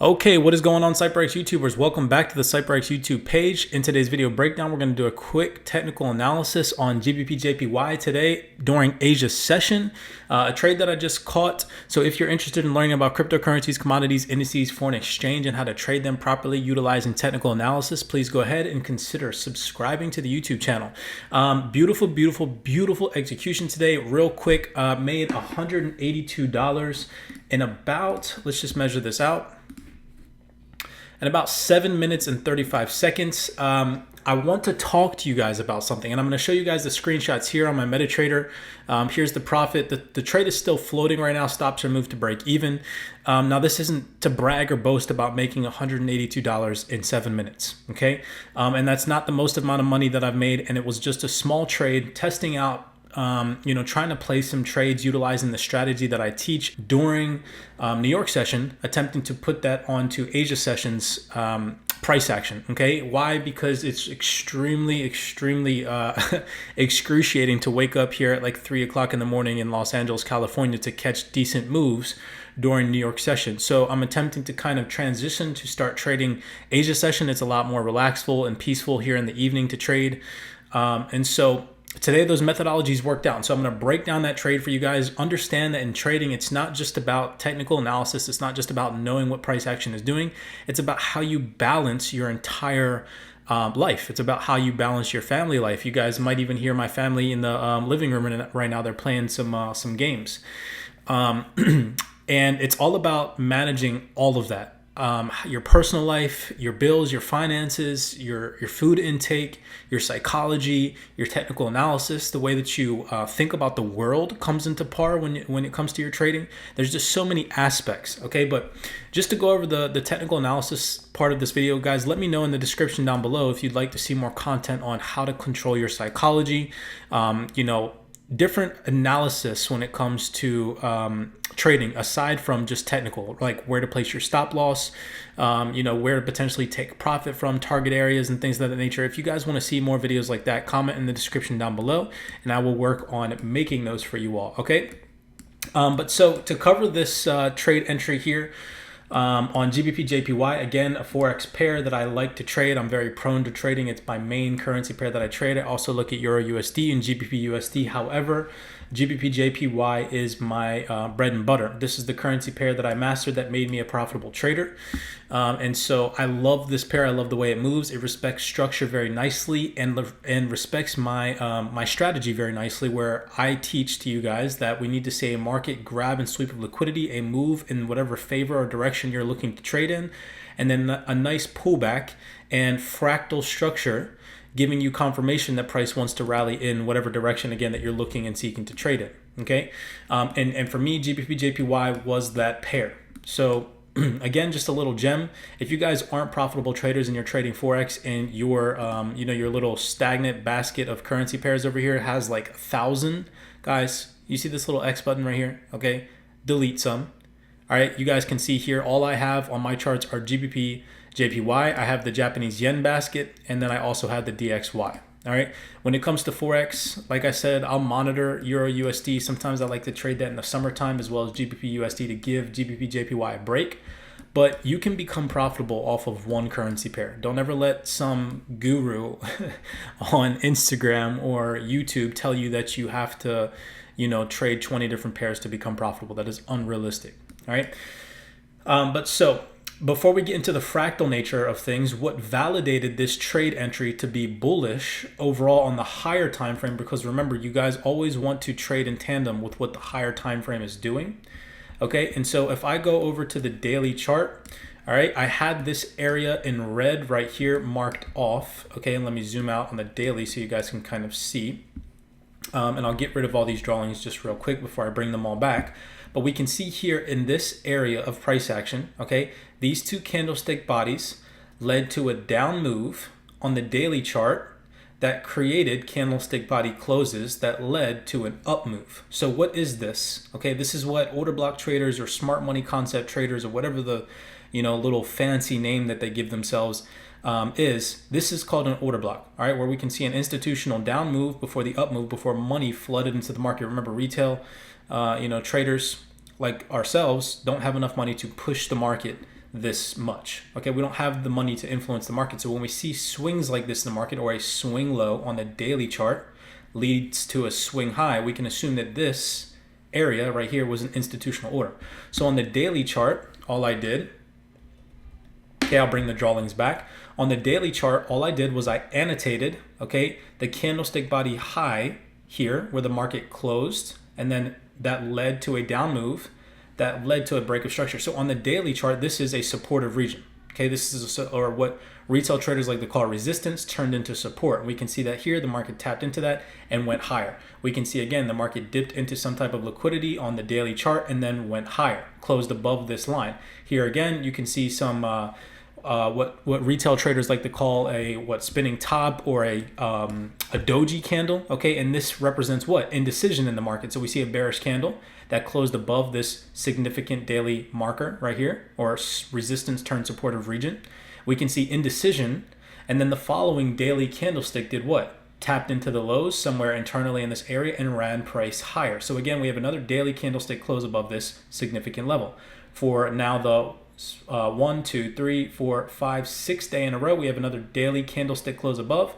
Okay, what is going on, CYPRX YouTubers? Welcome back to the CYPRX YouTube page. In today's video breakdown, we're going to do a quick technical analysis on GBP/JPY today during Asia session, a trade that I just caught. So if you're interested in learning about cryptocurrencies, commodities, indices, foreign exchange, and how to trade them properly utilizing technical analysis, please go ahead and consider subscribing to the YouTube channel. Beautiful execution today. Real quick, made $182 in about, let's just measure this out, in about 7 minutes and 35 seconds. I want to talk to you guys about something, and I'm going to show you guys the screenshots here on my MetaTrader. Here's the profit. The trade is still floating right now. Stops are moved to break even. Now, this isn't to brag or boast about making $182 in 7 minutes, okay? And that's not the most amount of money that I've made, and it was just a small trade testing out, trying to play some trades utilizing the strategy that I teach during New York session, attempting to put that onto Asia sessions price action. Okay, why? Because it's extremely excruciating to wake up here at like 3 o'clock in the morning in Los Angeles, California to catch decent moves during New York session. So I'm attempting to kind of transition to start trading Asia session. It's a lot more relaxful and peaceful here in the evening to trade. And so today, those methodologies worked out. So I'm going to break down that trade for you guys. Understand that in trading, it's not just about technical analysis. It's not just about knowing what price action is doing. It's about how you balance your entire life. It's about how you balance your family life. You guys might even hear my family in the living room right now. They're playing some games. And it's all about managing all of that. Your personal life, your bills, your finances, your food intake, your psychology, your technical analysis, the way that you think about the world comes into par when it comes to your trading. There's just so many aspects, okay? But just to go over the technical analysis part of this video, guys, let me know in the description down below if you'd like to see more content on how to control your psychology, different analysis when it comes to trading aside from just technical, like where to place your stop loss, where to potentially take profit from, target areas and things of that nature. If you guys want to see more videos like that, comment in the description down below and I will work on making those for you all, okay? But so to cover this trade entry here, on GBP/JPY, again, a Forex pair that I like to trade. I'm very prone to trading. It's my main currency pair that I trade. I also look at Euro USD and GBP USD. However, GBP/JPY is my bread and butter. This is the currency pair that I mastered that made me a profitable trader. And so I love this pair. I love the way it moves. It respects structure very nicely and respects my strategy very nicely, where I teach to you guys that we need to see a market grab and sweep of liquidity, a move in whatever favor or direction you're looking to trade in, and then a nice pullback and fractal structure giving you confirmation that price wants to rally in whatever direction, again, that you're looking and seeking to trade in, okay? And for me, GBP/JPY was that pair. So again, just a little gem. If you guys aren't profitable traders and you're trading Forex and your your little stagnant basket of currency pairs over here has like 1,000, guys, you see this little X button right here, okay? Delete some. All right, you guys can see here, all I have on my charts are GBP/JPY. I have the Japanese yen basket, and then I also have the DXY. All right, when it comes to Forex, like I said, I'll monitor Euro USD. Sometimes I like to trade that in the summertime as well as GBP USD to give GBP/JPY a break. But you can become profitable off of one currency pair. Don't ever let some guru on Instagram or YouTube tell you that you have to, trade 20 different pairs to become profitable. That is unrealistic. All right. But so before we get into the fractal nature of things, what validated this trade entry to be bullish overall on the higher time frame, because remember, you guys always want to trade in tandem with what the higher time frame is doing. Okay, and so if I go over to the daily chart, all right, I had this area in red right here marked off. Okay, and let me zoom out on the daily so you guys can kind of see. And I'll get rid of all these drawings just real quick before I bring them all back. But we can see here in this area of price action, okay, these two candlestick bodies led to a down move on the daily chart that created candlestick body closes that led to an up move. So what is this? Okay, this is what order block traders or smart money concept traders or whatever the little fancy name that they give themselves is. This is called an order block, all right, where we can see an institutional down move before the up move, before money flooded into the market. Remember, retail traders like ourselves don't have enough money to push the market this much. Okay, we don't have the money to influence the market. So when we see swings like this in the market, or a swing low on the daily chart leads to a swing high, we can assume that this area right here was an institutional order. So on the daily chart, all I did, okay, I'll bring the drawings back. On the daily chart, all I did was I annotated, okay, the candlestick body high here where the market closed, and then that led to a down move that led to a break of structure. So on the daily chart, this is a supportive region. Okay, this is or what retail traders like to call resistance turned into support. And we can see that here the market tapped into that and went higher. We can see again the market dipped into some type of liquidity on the daily chart and then went higher, closed above this line. Here again, you can see some what retail traders like to call a spinning top, or a doji candle. Okay, and this represents what? Indecision in the market. So we see a bearish candle that closed above this significant daily marker right here, or resistance turned supportive region. We can see indecision, and then the following daily candlestick did what? Tapped into the lows somewhere internally in this area and ran price higher. So again, we have another daily candlestick close above this significant level. For now the 1, 2, 3, 4, 5, 6 day in a row, we have another daily candlestick close above.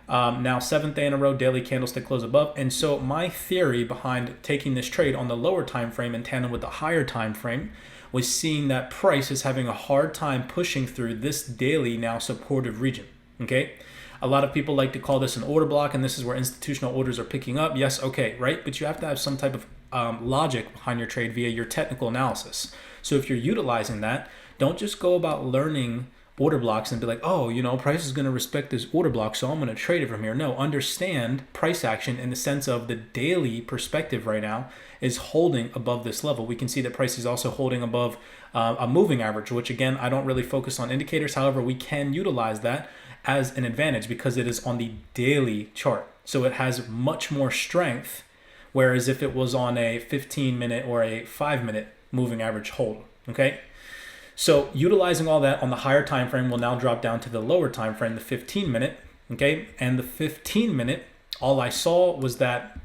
Now 7th day in a row, daily candlestick close above. And so my theory behind taking this trade on the lower time frame in tandem with the higher time frame was seeing that price is having a hard time pushing through this daily now supportive region. Okay, a lot of people like to call this an order block, and this is where institutional orders are picking up. Yes, okay, right, but you have to have some type of logic behind your trade via your technical analysis. So if you're utilizing that, don't just go about learning order blocks and be like, oh, you know, price is going to respect this order block, so I'm going to trade it from here. No, understand price action in the sense of the daily perspective right now is holding above this level. We can see that price is also holding above a moving average, which again, I don't really focus on indicators. However, we can utilize that as an advantage because it is on the daily chart. So it has much more strength, whereas if it was on a 15-minute or a 5-minute moving average hold, okay? So utilizing all that on the higher time frame will now drop down to the lower time frame, the 15-minute, okay? And the 15-minute, all I saw was that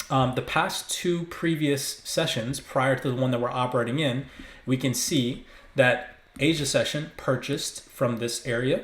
the past two previous sessions prior to the one that we're operating in, we can see that Asia session purchased from this area,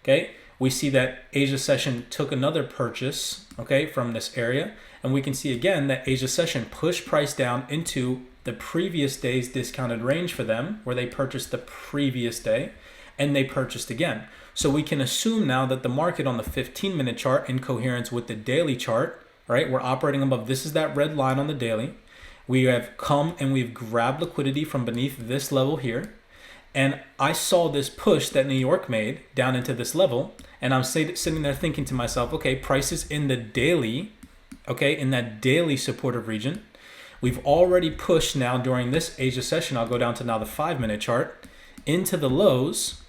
okay? We see that Asia session took another purchase, okay, from this area. And we can see again that Asia session pushed price down into the previous day's discounted range for them, where they purchased the previous day and they purchased again. So we can assume now that the market on the 15-minute chart in coherence with the daily chart, right, we're operating above, this is that red line on the daily. We have come and we've grabbed liquidity from beneath this level here. And I saw this push that New York made down into this level. And I'm sitting there thinking to myself, okay, price is in the daily, okay, in that daily supportive region. We've already pushed now during this Asia session, I'll go down to now the 5-minute chart, into the lows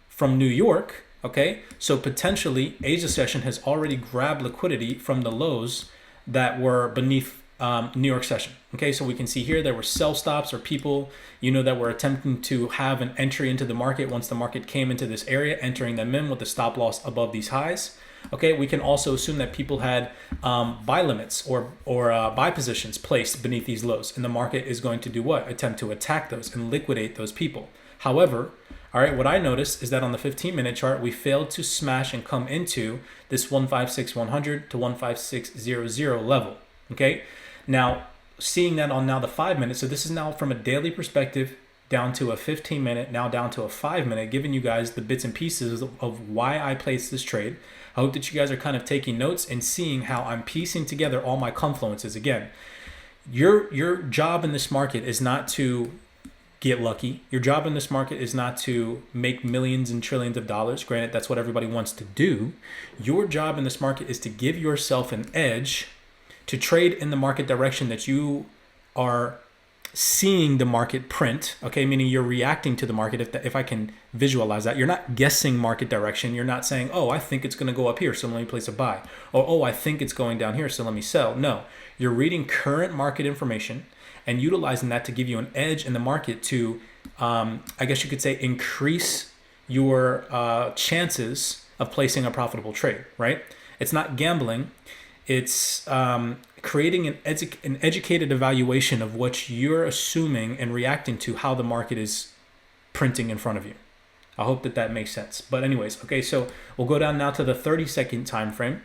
from New York, okay? So potentially Asia session has already grabbed liquidity from the lows that were beneath New York session, okay? So we can see here there were sell stops or people, you know, that were attempting to have an entry into the market once the market came into this area, entering them in with the stop loss above these highs. Okay, we can also assume that people had buy limits or buy positions placed beneath these lows, and the market is going to do what? Attempt to attack those and liquidate those people. However, all right, what I noticed is that on the 15-minute chart, we failed to smash and come into this 156.100 to 156.00 level. Okay, now seeing that on now the 5-minute, so this is now from a daily perspective down to a 15-minute, now down to a 5-minute, giving you guys the bits and pieces of why I placed this trade. I hope that you guys are kind of taking notes and seeing how I'm piecing together all my confluences. Again, your job in this market is not to get lucky. Your job in this market is not to make millions and trillions of dollars. Granted, that's what everybody wants to do. Your job in this market is to give yourself an edge to trade in the market direction that you are seeing the market print, okay, meaning you're reacting to the market. If I can visualize that, you're not guessing market direction. You're not saying, oh, I think it's going to go up here, so let me place a buy, or oh, I think it's going down here, so let me sell. No, you're reading current market information and utilizing that to give you an edge in the market to, I guess you could say, increase your chances of placing a profitable trade, right? It's not gambling. It's creating an educated evaluation of what you're assuming and reacting to how the market is printing in front of you. I hope that that makes sense. But anyways, okay, so we'll go down now to the 30-second time frame.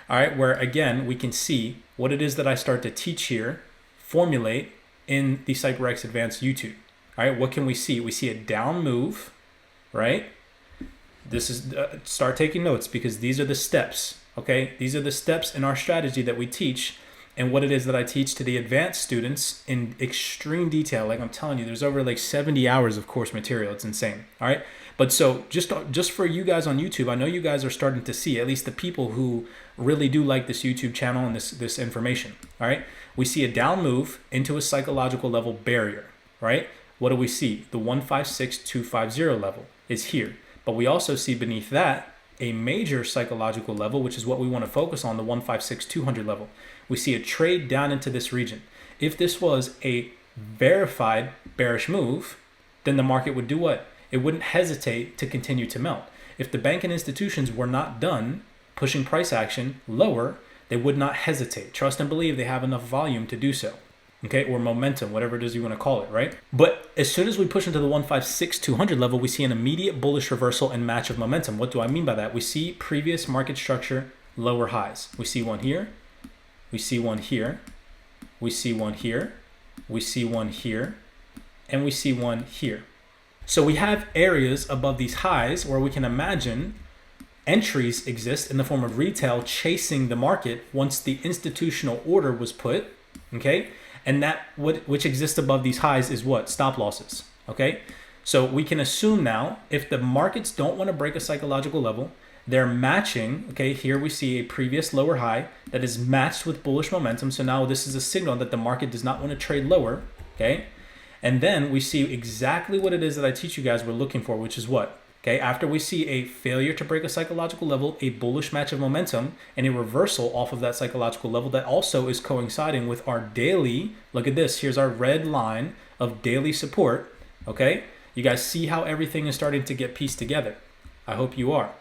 All right, where again, we can see what it is that I start to teach here, formulate in the CYPRX Advanced YouTube. All right, what can we see? We see a down move, right? This is, start taking notes because these are the steps, okay? These are the steps in our strategy that we teach and what it is that I teach to the advanced students in extreme detail. Like I'm telling you, there's over like 70 hours of course material. It's insane, all right? But so just for you guys on YouTube, I know you guys are starting to see, at least the people who really do like this YouTube channel and this information, all right? We see a down move into a psychological level barrier, right? What do we see? The 156,250 level is here. But we also see beneath that a major psychological level, which is what we want to focus on, the 156,200 level. We see a trade down into this region. If this was a verified bearish move, then the market would do what? It wouldn't hesitate to continue to melt. If the bank and institutions were not done pushing price action lower, they would not hesitate. Trust and believe they have enough volume to do so. Okay, or momentum, whatever it is you want to call it, right? But as soon as we push into the 156,200 level, we see an immediate bullish reversal and match of momentum. What do I mean by that? We see previous market structure lower highs. We see one here, we see one here, we see one here, we see one here, and we see one here. So we have areas above these highs where we can imagine entries exist in the form of retail chasing the market once the institutional order was put, okay? And that which exists above these highs is what? Stop losses, okay? So we can assume now, if the markets don't want to break a psychological level, they're matching, okay? Here we see a previous lower high that is matched with bullish momentum. So now this is a signal that the market does not want to trade lower, okay? And then we see exactly what it is that I teach you guys we're looking for, which is what? Okay, after we see a failure to break a psychological level, a bullish match of momentum, and a reversal off of that psychological level that also is coinciding with our daily, look at this, here's our red line of daily support, okay? You guys see how everything is starting to get pieced together. I hope you are.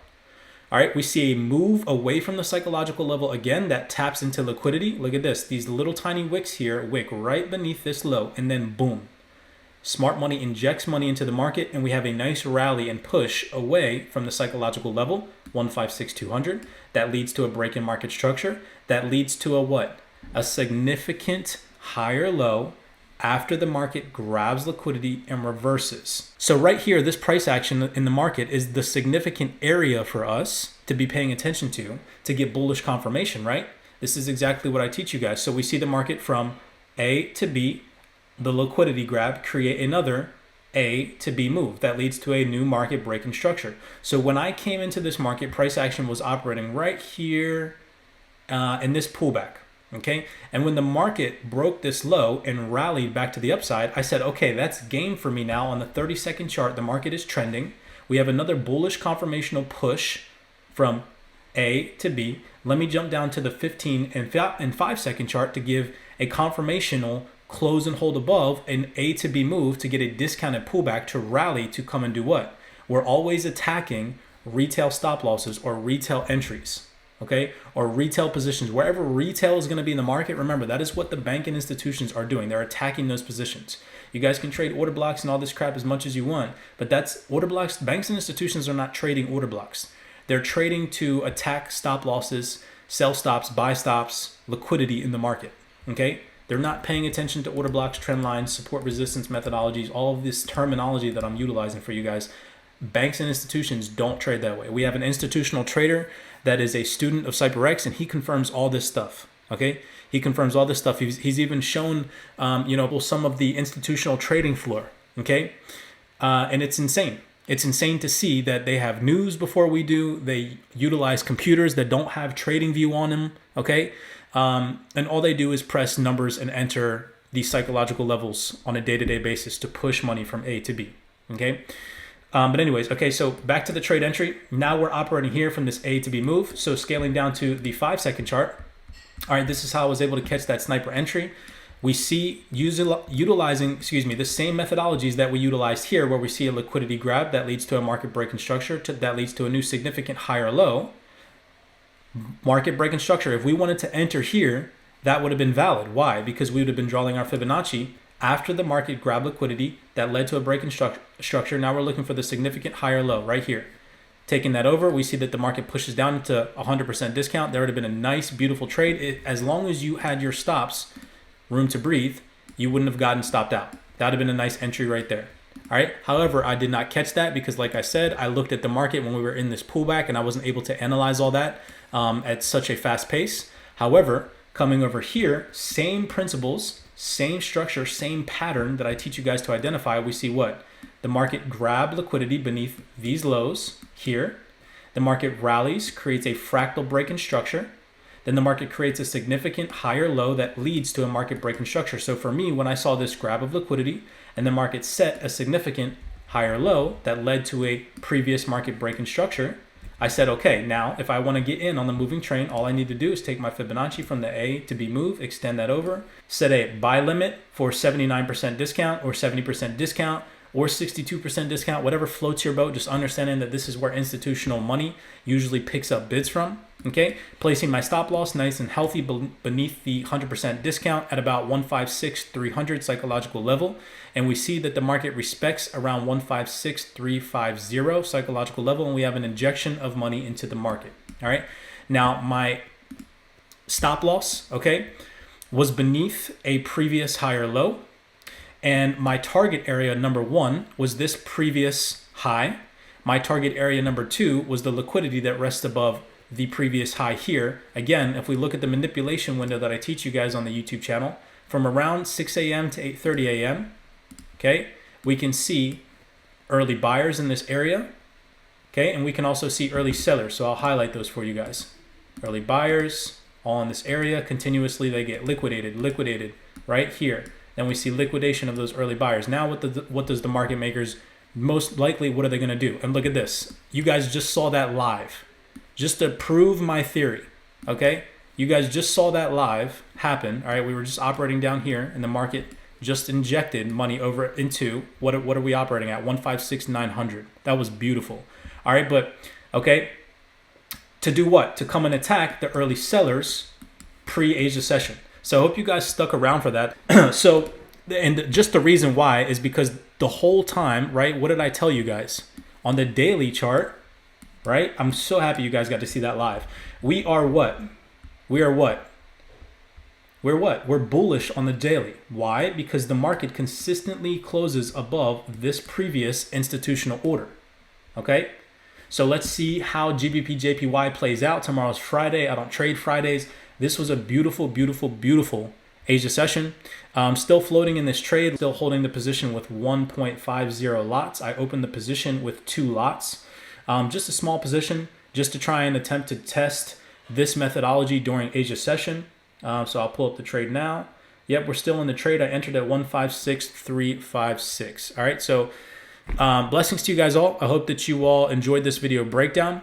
All right, we see a move away from the psychological level again that taps into liquidity. Look at this, these little tiny wicks here, wick right beneath this low, and then boom. Smart money injects money into the market, and we have a nice rally and push away from the psychological level, 156,200. That leads to a break in market structure. That leads to a what? A significant higher low after the market grabs liquidity and reverses. So right here, this price action in the market is the significant area for us to be paying attention to get bullish confirmation, right? This is exactly what I teach you guys. So we see the market from A to B, the liquidity grab, create another A to B move that leads to a new market breaking structure. So when I came into this market, price action was operating right here in this pullback, okay? And when the market broke this low and rallied back to the upside, I said, okay, that's game for me now. On the 30-second chart, the market is trending. We have another bullish confirmational push from A to B. Let me jump down to the 15 and 5-second chart to give a confirmational close and hold above an A to B move to get a discounted pullback to rally to come and do what? We're always attacking retail stop losses or retail entries, okay? Or retail positions. Wherever retail is going to be in the market, remember, that is what the bank and institutions are doing. They're attacking those positions. You guys can trade order blocks and all this crap as much as you want, but that's order blocks. Banks and institutions are not trading order blocks. They're trading to attack stop losses, sell stops, buy stops, liquidity in the market, okay? They're not paying attention to order blocks, trend lines, support resistance methodologies, all of this terminology that I'm utilizing for you guys. Banks and institutions don't trade that way. We have an institutional trader that is a student of CYPRX, and he confirms all this stuff, okay? He confirms all this stuff. He's even shown, some of the institutional trading floor, okay? And it's insane. It's insane to see that they have news before we do. They utilize computers that don't have trading view on them, okay? And all they do is press numbers and enter these psychological levels on a day-to-day basis to push money from A to B, okay? But anyways, okay, so back to the trade entry. Now we're operating here from this A to B move. So scaling down to the 5-second chart. All right, this is how I was able to catch that sniper entry. We see utilizing the same methodologies that we utilized here, where we see a liquidity grab that leads to a market breaking structure, that leads to a new significant higher low. Market breaking structure. If we wanted to enter here, that would have been valid. Why? Because we would have been drawing our Fibonacci after the market grabbed liquidity that led to a break in structure. Now we're looking for the significant higher low right here. Taking that over, we see that the market pushes down into 100% discount. There would have been a nice, beautiful trade. As long as you had your stops, room to breathe, you wouldn't have gotten stopped out. That would have been a nice entry right there. All right. However, I did not catch that because, like I said, I looked at the market when we were in this pullback and I wasn't able to analyze all that at such a fast pace. However, coming over here, same principles, same structure, same pattern that I teach you guys to identify. We see what? The market grabbed liquidity beneath these lows here. The market rallies, creates a fractal break in structure. Then the market creates a significant higher low that leads to a market break in structure. So for me, when I saw this grab of liquidity and the market set a significant higher low that led to a previous market break in structure, I said, okay, now if I want to get in on the moving train, all I need to do is take my Fibonacci from the A to B move, extend that over, set a buy limit for 79% discount or 70% discount or 62% discount, whatever floats your boat, just understanding that this is where institutional money usually picks up bids from, okay? Placing my stop loss nice and healthy beneath the 100% discount at about 156,300 psychological level. And we see that the market respects around 156,350 psychological level, and we have an injection of money into the market, all right? Now, my stop loss, okay, was beneath a previous higher low. And my target area number 1 was this previous high. My target area number 2 was the liquidity that rests above the previous high here. Again, if we look at the manipulation window that I teach you guys on the YouTube channel, from around 6 a.m. to 8:30 a.m., okay, we can see early buyers in this area, okay, and we can also see early sellers. So I'll highlight those for you guys. Early buyers, all in this area, continuously they get liquidated right here. Then we see liquidation of those early buyers. Now what does the market makers, most likely, what are they going to do? And look at this. You guys just saw that live. Just to prove my theory, okay? You guys just saw that live happen, all right? We were just operating down here, and the market just injected money over into, what are we operating at? 156,900. That was beautiful. All right, but, okay, to do what? To come and attack the early sellers pre-Asia session. So I hope you guys stuck around for that. So, and just the reason why is because the whole time, right, what did I tell you guys? On the daily chart, right? I'm so happy you guys got to see that live. We are what? We are what? We're what? We're bullish on the daily. Why? Because the market consistently closes above this previous institutional order, okay? So let's see how GBP JPY plays out. Tomorrow's Friday. I don't trade Fridays. This was a beautiful, beautiful, beautiful Asia session. Still floating in this trade, still holding the position with 1.50 lots. I opened the position with 2 lots. Just a small position, just to try and attempt to test this methodology during Asia session. So I'll pull up the trade now. Yep, we're still in the trade. I entered at 156,356. All right, so blessings to you guys all. I hope that you all enjoyed this video breakdown.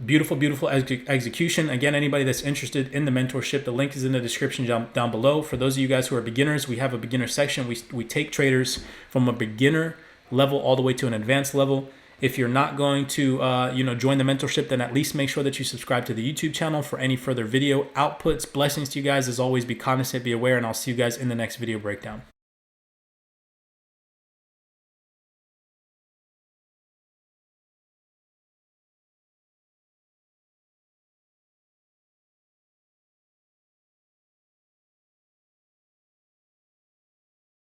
Beautiful, beautiful execution. Again, anybody that's interested in the mentorship, the link is in the description down below. For those of you guys who are beginners, we have a beginner section. We take traders from a beginner level all the way to an advanced level. If you're not going to join the mentorship, then at least make sure that you subscribe to the YouTube channel for any further video outputs. Blessings to you guys. As always, be cognizant, be aware, and I'll see you guys in the next video breakdown.